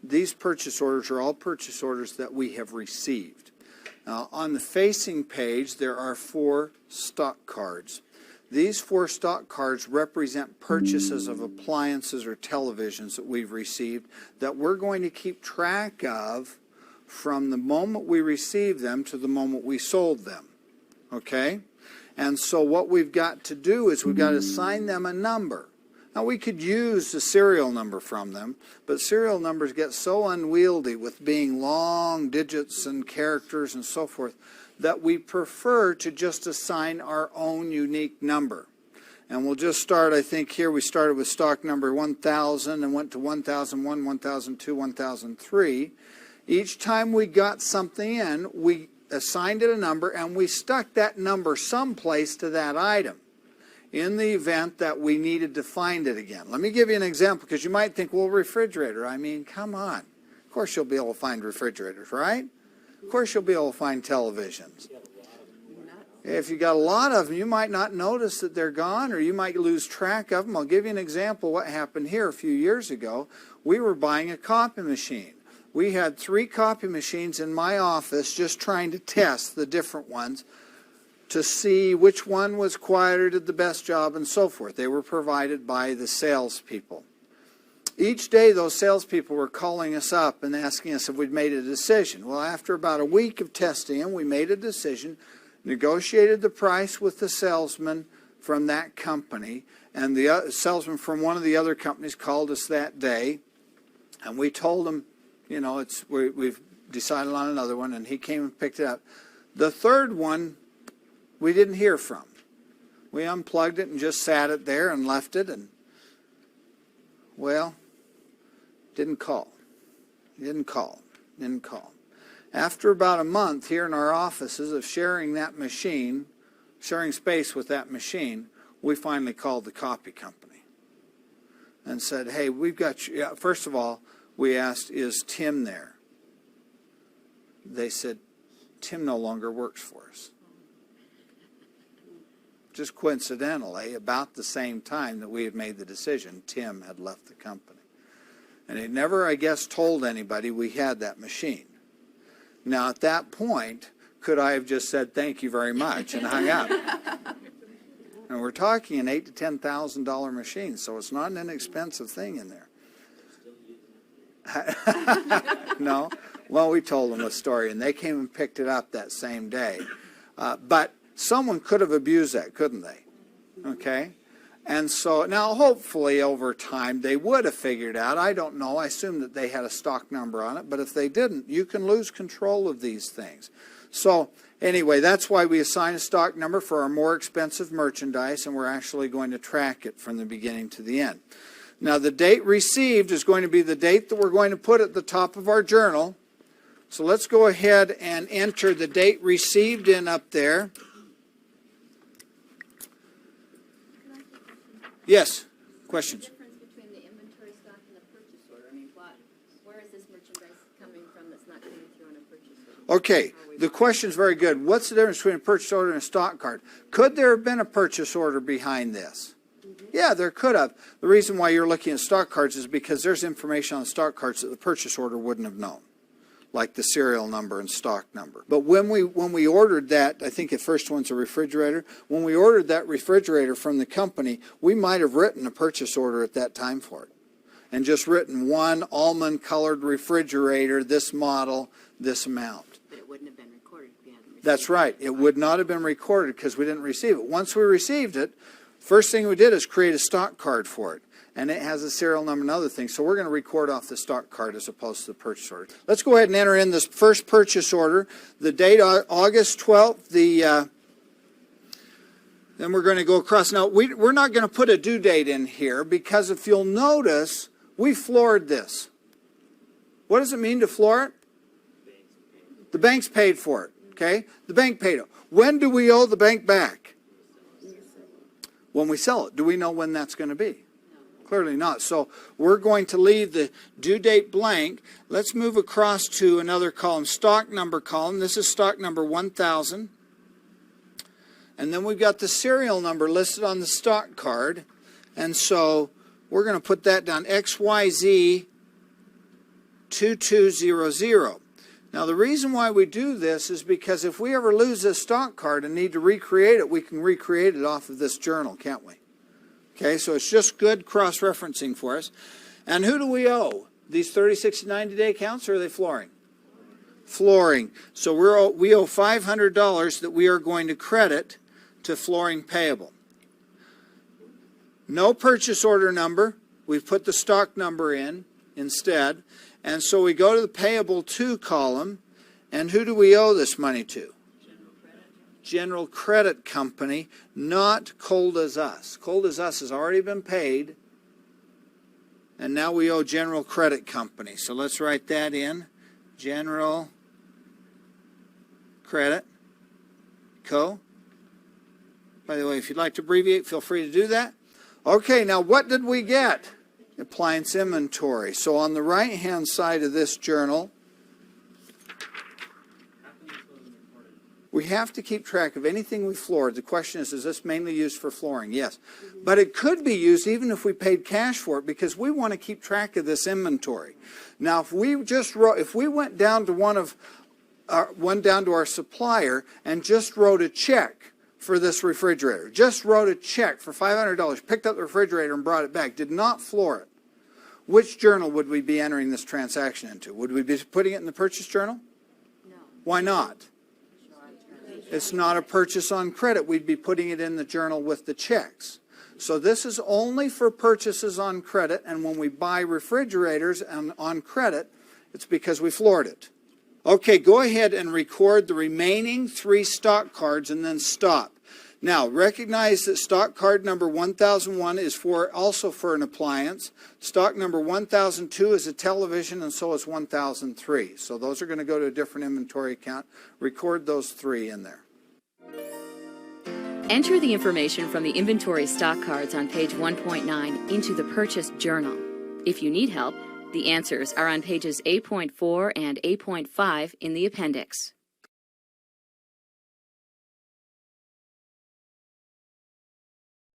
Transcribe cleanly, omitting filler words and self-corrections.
these purchase orders are all purchase orders that we have received. Now, on the facing page, there are 4 stock cards. These 4 stock cards represent purchases of appliances or televisions that we've received that we're going to keep track of from the moment we received them to the moment we sold them. Okay? And so what we've got to do is we've got to assign them a number. Now, we could use the serial number from them, but serial numbers get so unwieldy with being long digits and characters and so forth that we prefer to just assign our own unique number. And we'll just start, I think here we started with stock number 1000 and went to 1001, 1002, 1003. Each time we got something in, we assigned it a number and we stuck that number someplace to that item in the event that we needed to find it again. Let me give you an example, because you might think, well, refrigerator, I mean, come on. Of course you'll be able to find refrigerators, right? Of course you'll be able to find televisions. If you got a lot of them, you might not notice that they're gone, or you might lose track of them. I'll give you an example of what happened here a few years ago. We were buying a copy machine. We had 3 copy machines in my office just trying to test the different ones to see which one was quieter, did the best job, and so forth. They were provided by the salespeople. Each day, those salespeople were calling us up and asking us if we'd made a decision. Well, after about a week of testing them, we made a decision, negotiated the price with the salesman from that company, and the salesman from one of the other companies called us that day, and we told him, you know, we've decided on another one, and he came and picked it up. The third one, we didn't hear from. We unplugged it and just sat it there and left it, and, well, didn't call. After about a month here in our offices of sharing that machine, sharing space with that machine, we finally called the copy company and said, hey, we've got you. First of all, we asked, is Tim there? They said, Tim no longer works for us. Just coincidentally, about the same time that we had made the decision, Tim had left the company. And he never, I guess, told anybody we had that machine. Now, at that point, could I have just said, thank you very much, and hung up? And we're talking an $8,000 to $10,000 machine, so it's not an inexpensive thing in there. No? Well, we told them a story, and they came and picked it up that same day. But someone could have abused that, couldn't they? Okay? And so, now hopefully over time they would have figured out. I don't know. I assume that they had a stock number on it. But if they didn't, you can lose control of these things. So, anyway, that's why we assign a stock number for our more expensive merchandise, and we're actually going to track it from the beginning to the end. Now, the date received is going to be the date that we're going to put at the top of our journal. So let's go ahead and enter the date received in up there. Yes, questions? What's the difference between the inventory stock and the purchase order? I mean, where is this merchandise coming from that's not coming through on a purchase order? Okay, the question's very good. What's the difference between a purchase order and a stock card? Could there have been a purchase order behind this? Yeah, there could have. The reason why you're looking at stock cards is because there's information on the stock cards that the purchase order wouldn't have known, like the serial number and stock number. But when we ordered that, I think the first one's a refrigerator, when we ordered that refrigerator from the company, we might have written a purchase order at that time for it. And just written one almond-colored refrigerator, this model, this amount. But it wouldn't have been recorded if we hadn't received it. That's right. It would not have been recorded because we didn't receive it. Once we received it, first thing we did is create a stock card for it. And it has a serial number and other things. So we're going to record off the stock card as opposed to the purchase order. Let's go ahead and enter in this first purchase order. The date, August 12th. Then we're going to go across. Now, we're not going to put a due date in here because if you'll notice, we floored this. What does it mean to floor it? The bank's paid for it. Okay? The bank paid it. When do we owe the bank back? When we sell it. Do we know when that's going to be? Clearly not. So we're going to leave the due date blank. Let's move across to another column, stock number column. This is stock number 1000. And then we've got the serial number listed on the stock card. And so we're going to put that down, XYZ 2200. Now, the reason why we do this is because if we ever lose this stock card and need to recreate it, we can recreate it off of this journal, can't we? Okay, so it's just good cross-referencing for us. And who do we owe? These 30, 60, 90-day accounts, or are they flooring? Flooring. So we owe $500 that we are going to credit to flooring payable. No purchase order number. We've put the stock number in instead. And so we go to the payable to column, and who do we owe this money to? General Credit Company, not Cold as Us. Cold as Us has already been paid, and now we owe General Credit Company. So let's write that in. General Credit Co. By the way, if you'd like to abbreviate, feel free to do that. Okay, now what did we get? Appliance inventory. So on the right-hand side of this journal, we have to keep track of anything we floored. The question is this mainly used for flooring? Yes. But it could be used even if we paid cash for it, because we want to keep track of this inventory. Now, if we went down to down to our supplier and just wrote a check for this refrigerator, just wrote a check for $500, picked up the refrigerator and brought it back, did not floor it, which journal would we be entering this transaction into? Would we be putting it in the purchase journal? No. Why not? It's not a purchase on credit. We'd be putting it in the journal with the checks. So this is only for purchases on credit, and when we buy refrigerators on credit, it's because we floored it. Okay, go ahead and record the remaining 3 stock cards and then stop. Now, recognize that stock card number 1001 is also for an appliance. Stock number 1002 is a television, and so is 1003. So those are going to go to a different inventory account. Record those 3 in there. Enter the information from the inventory stock cards on page 1.9 into the purchase journal. If you need help, the answers are on pages 8.4 and 8.5 in the appendix.